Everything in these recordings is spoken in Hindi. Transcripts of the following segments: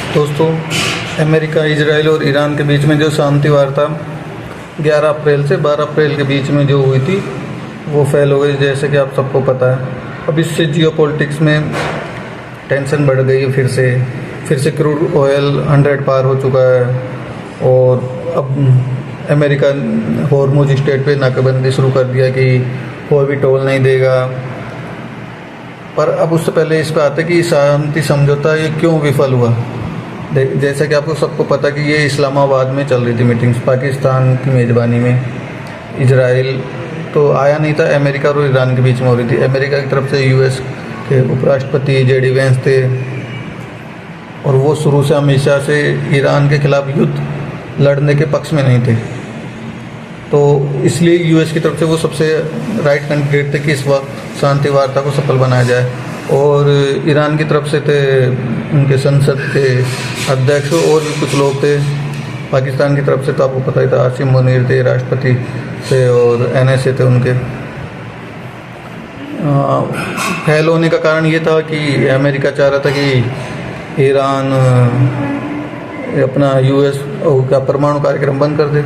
दोस्तों, अमेरिका, इजराइल और ईरान के बीच में जो शांति वार्ता 11 अप्रैल से 12 अप्रैल के बीच में जो हुई थी वो फेल हो गई, जैसे कि आप सबको पता है। अब इससे जियोपॉलिटिक्स में टेंशन बढ़ गई है। फिर से क्रूड ऑयल 100 पार हो चुका है और अब अमेरिका हॉर्मुज स्ट्रेट पे नाकाबंदी शुरू कर दिया कि कोई भी टोल नहीं देगा। पर अब उससे पहले इस पर आता है कि शांति समझौता ये क्यों विफल हुआ। जैसा कि आपको सबको पता कि ये इस्लामाबाद में चल रही थी मीटिंग्स, पाकिस्तान की मेज़बानी में। इजराइल तो आया नहीं था, अमेरिका और ईरान के बीच में हो रही थी। अमेरिका की तरफ से यूएस के उपराष्ट्रपति जेडी वेंस थे और वो शुरू से हमेशा से ईरान के खिलाफ युद्ध लड़ने के पक्ष में नहीं थे, तो इसलिए यूएस की तरफ से वो सबसे राइट कैंडिडेट थे कि इस वक्त शांति वार्ता को सफल बनाया जाए। और ईरान की तरफ से थे उनके संसद के अध्यक्ष और भी कुछ लोग थे। पाकिस्तान की तरफ से तो आपको पता ही था, आसिम मुनीर थे, राष्ट्रपति थे और एनएसए थे उनके। फेल होने का कारण ये था कि अमेरिका चाह रहा था कि ईरान अपना यूएस का परमाणु कार्यक्रम बंद कर दे,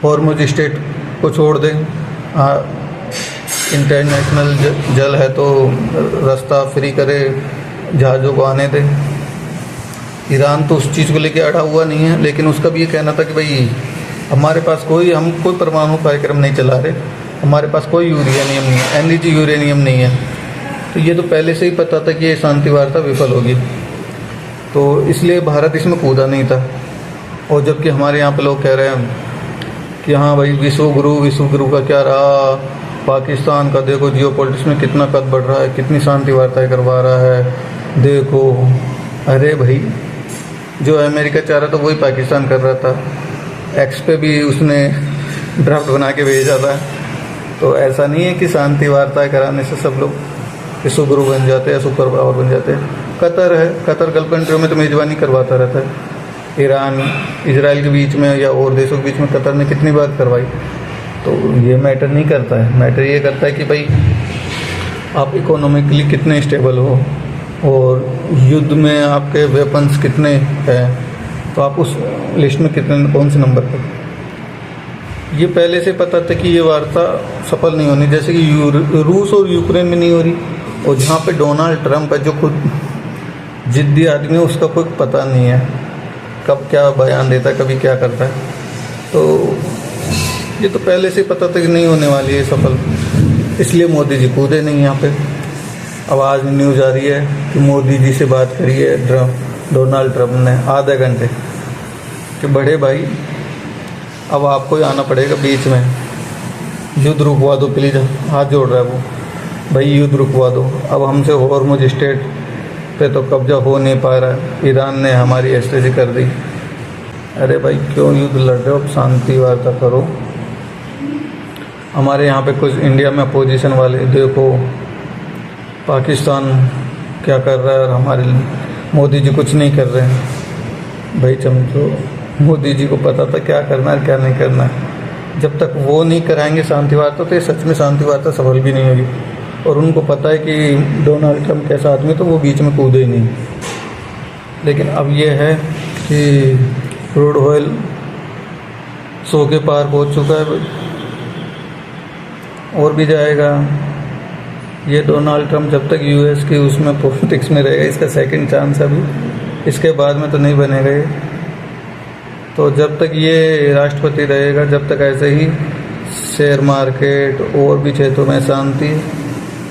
हॉर्मुज स्ट्रेट को छोड़ दे। इंटरनेशनल जल है तो रास्ता फ्री करे, जहाज़ों को आने दे। ईरान तो उस चीज़ को लेके अड़ा हुआ नहीं है, लेकिन उसका भी ये कहना था कि भाई हमारे पास हम कोई परमाणु कार्यक्रम नहीं चला रहे, हमारे पास कोई यूरेनियम नहीं है, एनरिच यूरेनियम नहीं है। तो ये तो पहले से ही पता था कि ये शांति वार्ता विफल होगी, तो इसलिए भारत इसमें कूदा नहीं था। और जबकि हमारे यहाँ पे लोग कह रहे हैं कि हाँ भाई विश्व गुरु का क्या रहा, पाकिस्तान का देखो जियोपॉलिटिक्स में कितना कद बढ़ रहा है, कितनी शांति वार्ताएं करवा रहा है देखो। अरे भाई, जो अमेरिका चाह रहा था वही पाकिस्तान कर रहा था। एक्स पे भी उसने ड्राफ्ट बना के भेजा था। तो ऐसा नहीं है कि शांति वार्ताएं कराने से सब लोग विश्व गुरु बन जाते हैं, सुपर पावर बन जाते हैं। कतर है, कतर गल्फ कंट्रियों में तो मेज़बानी करवाता रहता है। ईरान इजराइल के बीच में या और देशों के बीच में कतर ने कितनी बार करवाई। तो ये मैटर नहीं करता है, मैटर ये करता है कि भाई आप इकोनॉमिकली कितने स्टेबल हो और युद्ध में आपके वेपन्स कितने हैं, तो आप उस लिस्ट में कौन से नंबर पर। ये पहले से पता था कि ये वार्ता सफल नहीं होनी, जैसे कि रूस और यूक्रेन में नहीं हो रही। और जहाँ पे डोनाल्ड ट्रंप है जो खुद जिद्दी आदमी है, उसका कोई पता नहीं है कब क्या बयान देता है, कभी क्या करता है। तो ये तो पहले से पता था कि नहीं होने वाली है सफल, इसलिए मोदी जी कूदे नहीं यहाँ पे। अब आज न्यूज़ आ रही है कि मोदी जी से बात करी है डोनाल्ड ट्रंप ने आधे घंटे कि बड़े भाई अब आपको ही आना पड़ेगा बीच में, युद्ध रुकवा दो प्लीज़। हाथ जोड़ रहा है वो, भाई युद्ध रुकवा दो। अब हमसे हॉर्मुज स्ट्रेट पे तो कब्जा हो नहीं पा रहा है, ईरान ने हमारी एस्ट्रेजी कर दी। अरे भाई क्यों युद्ध लड़ रहे हो, अब शांति वार्ता करो। हमारे यहाँ पे कुछ इंडिया में अपोजिशन वाले देखो पाकिस्तान क्या कर रहा है और हमारे मोदी जी कुछ नहीं कर रहे हैं। भाई समझो, मोदी जी को पता था क्या करना है क्या नहीं करना है। जब तक वो नहीं कराएंगे शांति वार्ता तो ये सच में शांति वार्ता सफल भी नहीं होगी। और उनको पता है कि डोनाल्ड ट्रंप कैसा आदमी, तो वो बीच में कूदे ही नहीं। लेकिन अब ये है कि क्रूड ऑयल 100 के पार पहुंच चुका है और भी जाएगा। ये डोनाल्ड ट्रंप जब तक यूएस की उसमें पॉलिटिक्स में रहेगा, इसका सेकंड चांस अभी, इसके बाद में तो नहीं बनेगा ये। तो जब तक ये राष्ट्रपति रहेगा, जब तक ऐसे ही शेयर मार्केट और भी क्षेत्रों में शांति,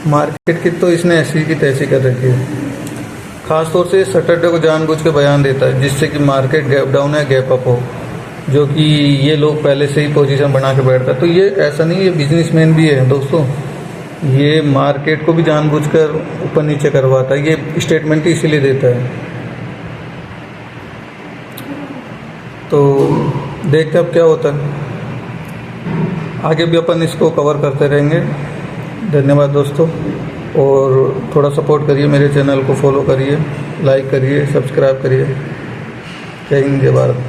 मार्केट की तो इसने ऐसी की तैसी कर रखी है। ख़ासतौर से सैटरडे को जानबूझ के बयान देता है जिससे कि मार्केट गैप डाउन है गैप अप हो, जो कि ये लोग पहले से ही पोजीशन बना के बैठता है। तो ये ऐसा नहीं, ये बिजनेसमैन भी है दोस्तों, ये मार्केट को भी जानबूझकर ऊपर नीचे करवाता है। ये स्टेटमेंट ही इसीलिए देता है। तो देखते अब क्या होता है, आगे भी अपन इसको कवर करते रहेंगे। धन्यवाद दोस्तों, और थोड़ा सपोर्ट करिए, मेरे चैनल को फॉलो करिए, लाइक करिए, सब्सक्राइब करिए। जय हिंद, जय भारत।